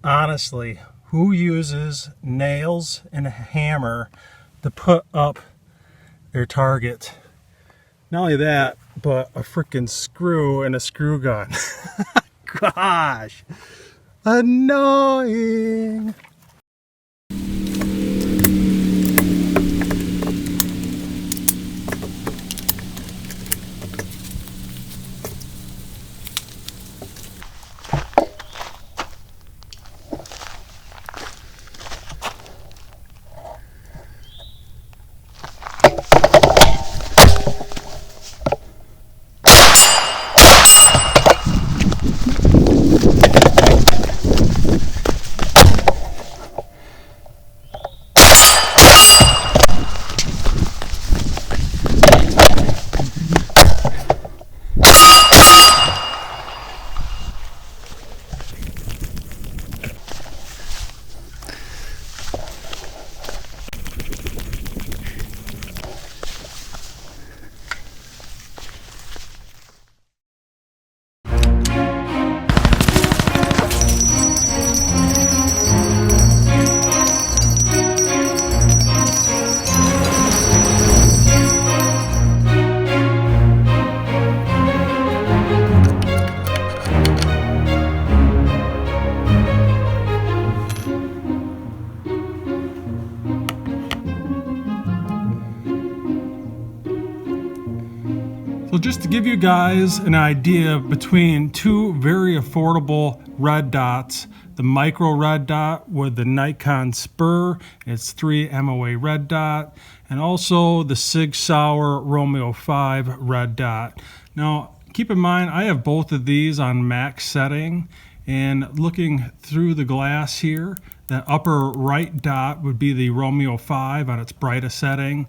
Honestly, who uses nails and a hammer to put up their target? Not only that, but a freaking screw and a screw gun. Gosh, annoying. So just to give you guys an idea between two very affordable red dots, the micro red dot with the Nikon Spur, it's 3 MOA red dot, and also the Sig Sauer Romeo 5 red dot. Now keep in mind I have both of these on max setting, and looking through the glass here, that upper right dot would be the Romeo 5 on its brightest setting,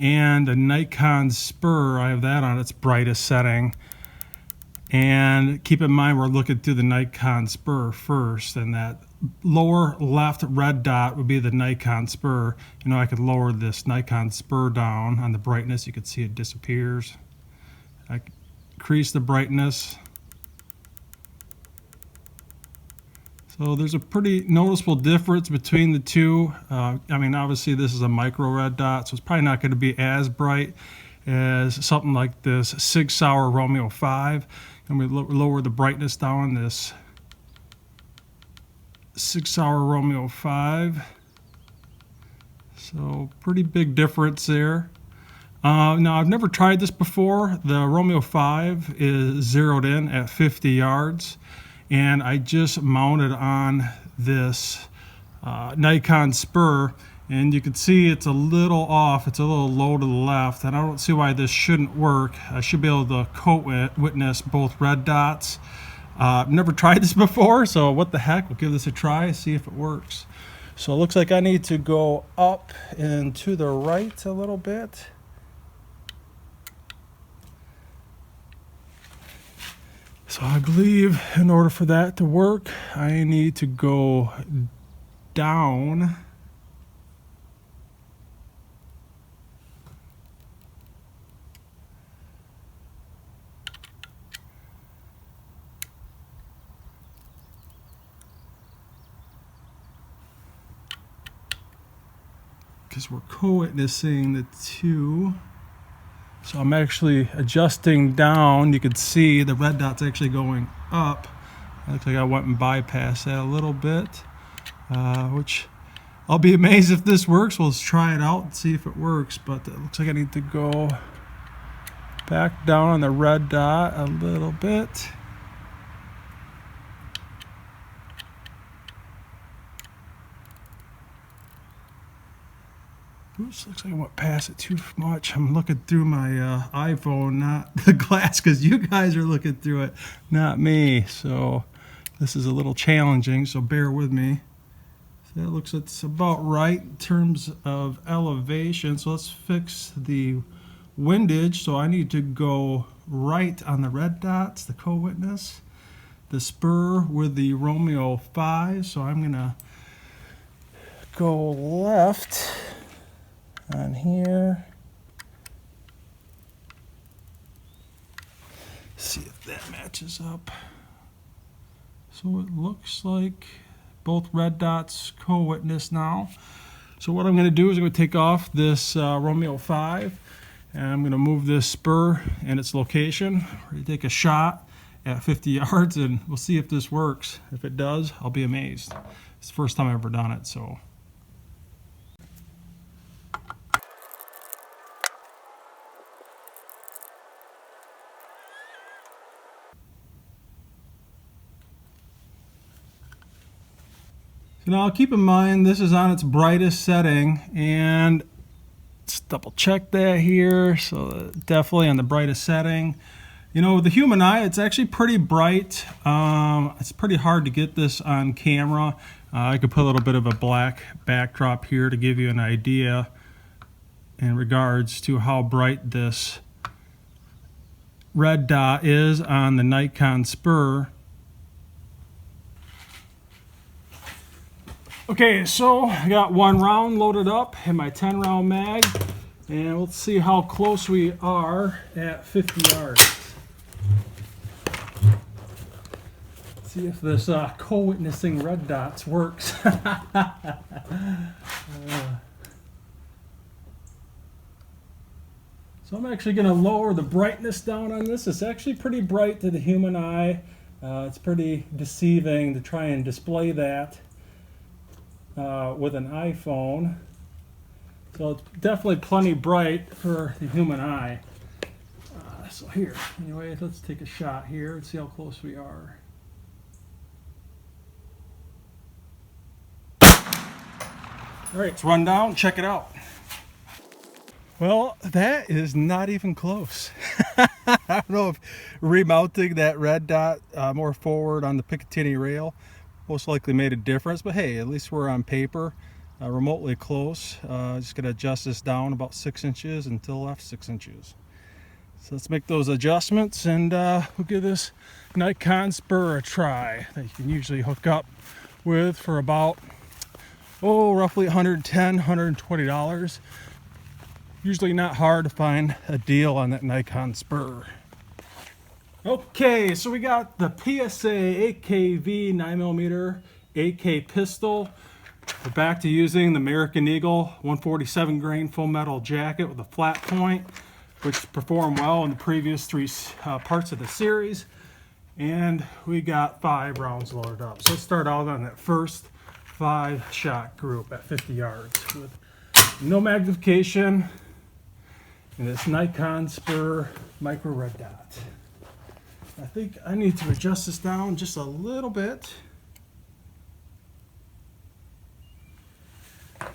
and the Nikon Spur, I have that on its brightest setting. And keep in mind we're looking through the Nikon Spur first, and that lower left red dot would be the Nikon Spur. You know, I could lower this Nikon Spur down on the brightness. You can see it disappears. I increase the brightness. So there's a pretty noticeable difference between the two. I mean, obviously this is a micro red dot, so it's probably not going to be as bright as something like this Sig Sauer Romeo 5. And we lower the brightness down on this Sig Sauer Romeo 5. So pretty big difference there. Now I've never tried this before. The Romeo 5 is zeroed in at 50 yards. And I just mounted on this Nikon Spur, and you can see it's a little off. It's a little low to the left, and I don't see why this shouldn't work. I should be able to co-witness both red dots. I've never tried this before, so what the heck? We'll give this a try, see if it works. So it looks like I need to go up and to the right a little bit. So I believe in order for that to work, I need to go down. Because we're co-witnessing the two. So I'm actually adjusting down. You can see the red dot's actually going up. It looks like I went and bypassed that a little bit, which I'll be amazed if this works. We'll try it out and see if it works, but it looks like I need to go back down on the red dot a little bit. Oops, looks like I went past it too much. I'm looking through my iPhone, not the glass, because you guys are looking through it, not me. So this is a little challenging, so bear with me. So that looks like it's about right in terms of elevation. So let's fix the windage. So I need to go right on the red dots, the co-witness, the Spur with the Romeo 5. So I'm gonna go left on here. See if that matches up. So it looks like both red dots co-witness now. So what I'm going to do is I'm going to take off this Romeo 5, and I'm going to move this spur and its location. We're going to take a shot at 50 yards, and we'll see if this works. If it does, I'll be amazed. It's the first time I've ever done it, so. Now keep in mind this is on its brightest setting, and let's double check that here. So definitely on the brightest setting. You know, with the human eye, it's actually pretty bright. It's pretty hard to get this on camera. I could put a little bit of a black backdrop here to give you an idea in regards to how bright this red dot is on the Nikon Spur. Okay, so I got one round loaded up in my 10 round mag, and let's see how close we are at 50 yards. Let's see if this co-witnessing red dots works. So I'm actually going to lower the brightness down on this. It's actually pretty bright to the human eye. It's pretty deceiving to try and display that with an iPhone. So it's definitely plenty bright for the human eye. So here, anyway, let's take a shot here and see how close we are. All right, let's run down, check it out. Well, that is not even close. I don't know if remounting that red dot more forward on the Picatinny rail most likely made a difference, but hey, at least we're on paper, remotely close. Just gonna adjust this down about 6 inches and to the left 6 inches. So let's make those adjustments, and we'll give this Nikon Spur a try that you can usually hook up with for about, roughly $110, $120. Usually not hard to find a deal on that Nikon Spur. Okay, so we got the PSA 8KV 9mm AK pistol. We're back to using the American Eagle 147 grain full metal jacket with a flat point, which performed well in the previous three parts of the series. And we got 5 rounds loaded up. So let's start out on that first 5-shot group at 50 yards with no magnification and this Nikon Spur micro red dot. I think I need to adjust this down just a little bit.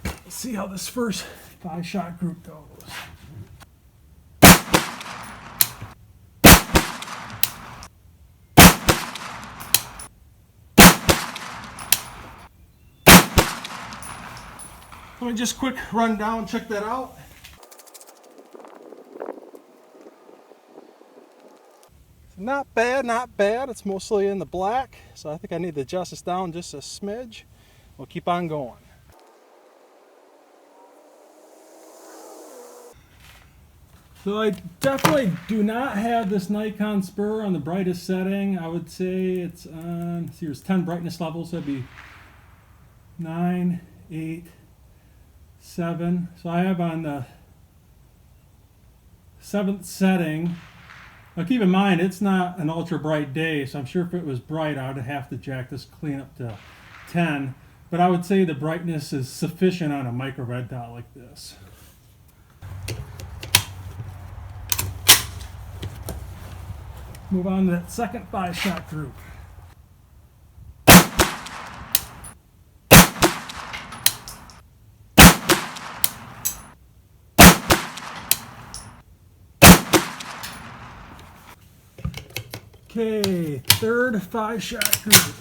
Let's see how this first 5-shot group goes. Let me just quick run down, check that out. Not bad, not bad. It's mostly in the black, so I think I need to adjust this down just a smidge. We'll keep on going. So I definitely do not have this Nikon Spur on the brightest setting. I would say it's on, see, there's 10 brightness levels, so that'd be 9, 8, 7. So I have on the 7th setting. Now keep in mind, it's not an ultra bright day, so I'm sure if it was bright, I would have to jack this clean up to 10. But I would say the brightness is sufficient on a micro red dot like this. Move on to that second 5-shot group. Okay, third 5-shot group.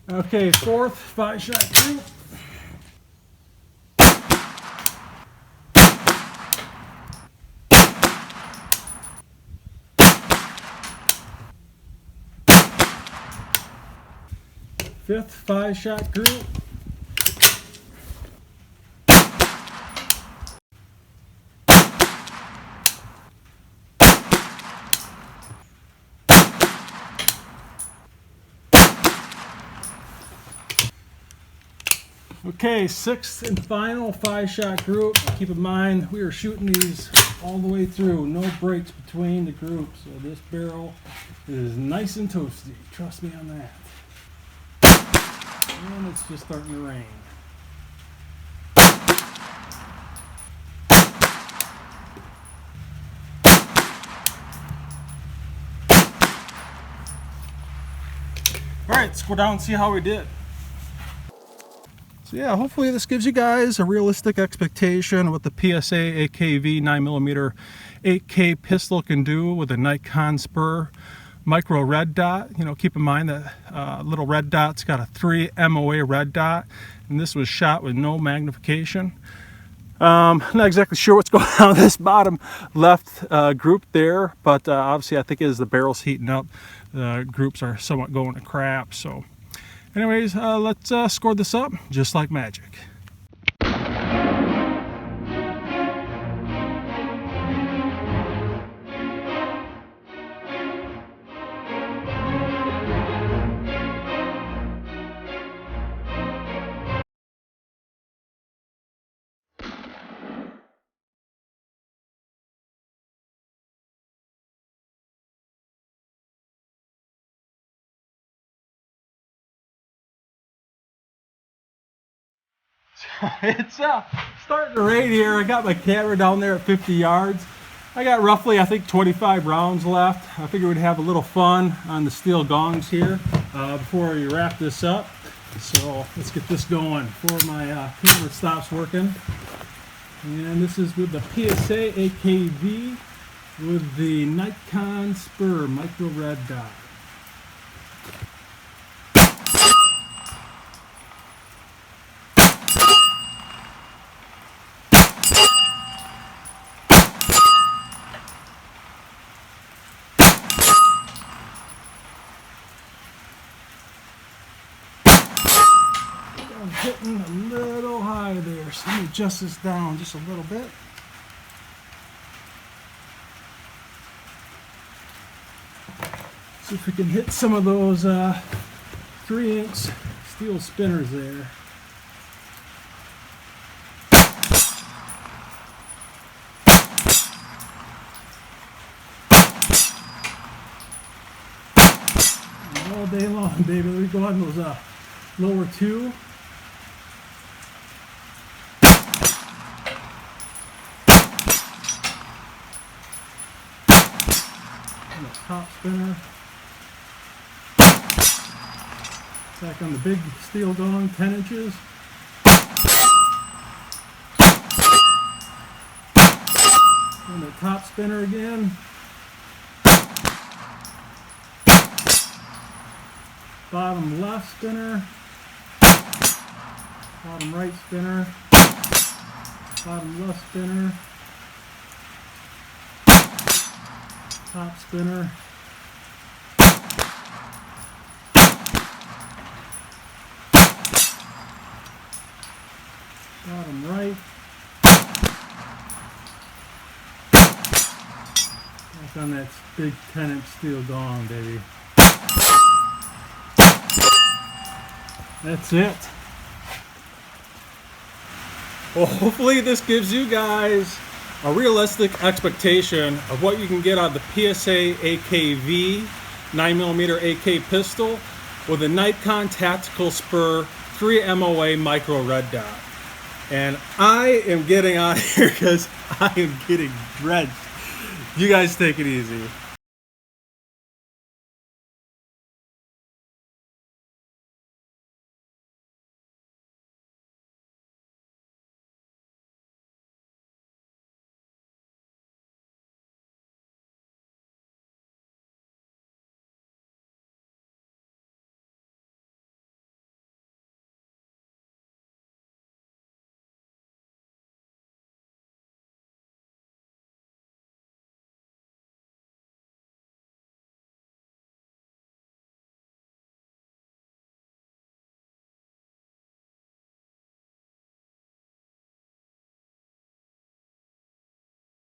Okay, fourth 5-shot group. Fifth 5-shot group. Okay, sixth and final 5-shot group. Keep in mind we are shooting these all the way through, no breaks between the groups, so this barrel is nice and toasty. Trust me on that. And it's just starting to rain. Alright, let's go down and see how we did. So yeah, hopefully this gives you guys a realistic expectation of what the PSA AKV 9mm 8K pistol can do with a Nikon Spur micro red dot. You know, keep in mind that little red dot's got a 3 MOA red dot, and this was shot with no magnification. Not exactly sure what's going on with this bottom left group there, but obviously I think as the barrel's heating up, the groups are somewhat going to crap. So anyways, let's score this up just like magic. It's starting to rain here. I got my camera down there at 50 yards. I got roughly, I think, 25 rounds left. I figured we'd have a little fun on the steel gongs here before we wrap this up. So let's get this going before my camera stops working. And this is with the PSA AKV with the Nikon Spur micro red dot. I'm hitting a little high there, so let me adjust this down just a little bit. See if we can hit some of those 3-inch steel spinners there. All day long, baby. Let me go on those lower 2. And the top spinner. Back on the big steel gong, 10 inches. And the top spinner again. Bottom left spinner. Bottom right spinner. Bottom left spinner. Top spinner. Bottom right. Back on that big 10-inch steel gong, baby. That's it. Well, hopefully this gives you guys a realistic expectation of what you can get out of the PSA AKV 9mm AK pistol with a Nikon Tactical Spur 3 MOA micro red dot. And I am getting out of here because I am getting drenched. You guys take it easy.